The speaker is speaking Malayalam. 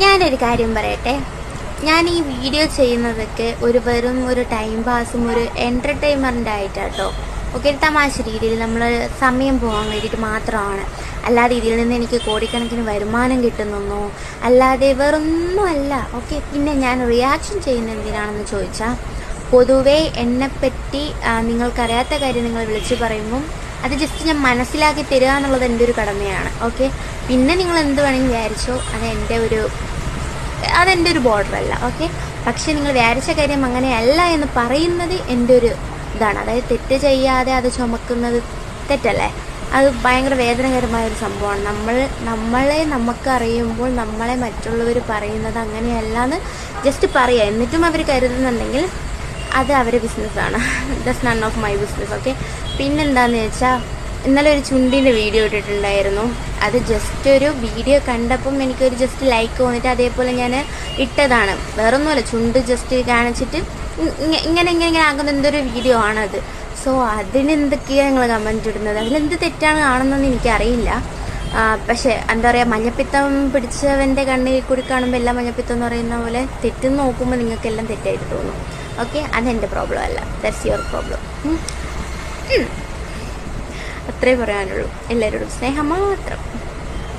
ഞാനൊരു കാര്യം പറയട്ടെ. ഞാൻ ഈ വീഡിയോ ചെയ്യുന്നതൊക്കെ വെറും ഒരു ടൈം പാസും ഒരു എൻ്റർടൈൻമെൻ്റ് ആയിട്ടാട്ടോ. ഓക്കെ, തമാശ രീതിയിൽ നമ്മൾ സമയം പോകാൻ വേണ്ടിയിട്ട് മാത്രമാണ്. അല്ലാതെ ഇതിൽ നിന്ന് എനിക്ക് കോടിക്കണക്കിന് വരുമാനം കിട്ടുന്നൊന്നോ അല്ലാതെ വേറൊന്നും അല്ല. ഓക്കെ, പിന്നെ ഞാൻ റിയാക്ഷൻ ചെയ്യുന്ന എന്തിനാണെന്ന് ചോദിച്ചാൽ, പൊതുവേ എന്നെപ്പറ്റി നിങ്ങൾക്കറിയാത്ത കാര്യം നിങ്ങൾ വിളിച്ച് പറയുമ്പം അത് ജസ്റ്റ് ഞാൻ മനസ്സിലാക്കി തരിക എന്നുള്ളത് എൻ്റെ ഒരു കടമയാണ്. ഓക്കെ, പിന്നെ നിങ്ങൾ എന്ത് വേണമെങ്കിൽ വിചാരിച്ചോ, അതെൻ്റെ ഒരു ബോർഡറല്ല. ഓക്കെ, പക്ഷേ നിങ്ങൾ വിചാരിച്ച കാര്യം അങ്ങനെയല്ല എന്ന് പറയുന്നത് എൻ്റെ ഒരു ഇതാണ്. അതായത് തെറ്റ് ചെയ്യാതെ അത് ചുമക്കുന്നത് തെറ്റല്ലേ? അത് ഭയങ്കര വേദനകരമായൊരു സംഭവമാണ്. നമ്മളെ നമുക്ക് അറിയുമ്പോൾ നമ്മളെ മറ്റുള്ളവർ പറയുന്നത് അങ്ങനെയല്ല എന്ന് ജസ്റ്റ് പറയുക. എന്നിട്ടും അവർ കരുതുന്നുണ്ടെങ്കിൽ അത് അവരുടെ ബിസിനസ്സാണ്. That's none of my business. Okay, പിന്നെന്താണെന്ന് വെച്ചാൽ, ഇന്നലെ ഒരു ചുണ്ടിൻ്റെ വീഡിയോ ഇട്ടിട്ടുണ്ടായിരുന്നു. അത് ജസ്റ്റ് ഒരു വീഡിയോ കണ്ടപ്പം എനിക്കൊരു ജസ്റ്റ് ലൈക്ക് തോന്നിയിട്ട് അതേപോലെ ഞാൻ ഇട്ടതാണ്. വേറൊന്നുമല്ല, ചുണ്ട് ജസ്റ്റ് കാണിച്ചിട്ട് ഇങ്ങനെ ആകുന്ന എന്തൊരു വീഡിയോ ആണത്. സോ അതിനെന്തൊക്കെയാണ് നിങ്ങൾ കമൻറ്റ് ഇടുന്നത്? അതിലെന്ത് തെറ്റാണ് കാണുന്നതെന്ന് എനിക്കറിയില്ല. പക്ഷേ എന്താ പറയുക, മഞ്ഞപ്പിത്തം പിടിച്ചവൻ്റെ കണ്ണിൽ കൂടി കാണുമ്പോൾ എല്ലാം മഞ്ഞപ്പിത്തം എന്ന് പറയുന്ന പോലെ തെറ്റെന്ന് നോക്കുമ്പോൾ നിങ്ങൾക്കെല്ലാം തെറ്റായിട്ട് തോന്നും. ഓക്കെ, അതെൻ്റെ പ്രോബ്ലം അല്ല, ദാറ്റ്സ് യുവർ പ്രോബ്ലം. അത്രേ പറയാനുള്ളൂ. എല്ലാവരോടും സ്നേഹം മാത്രം.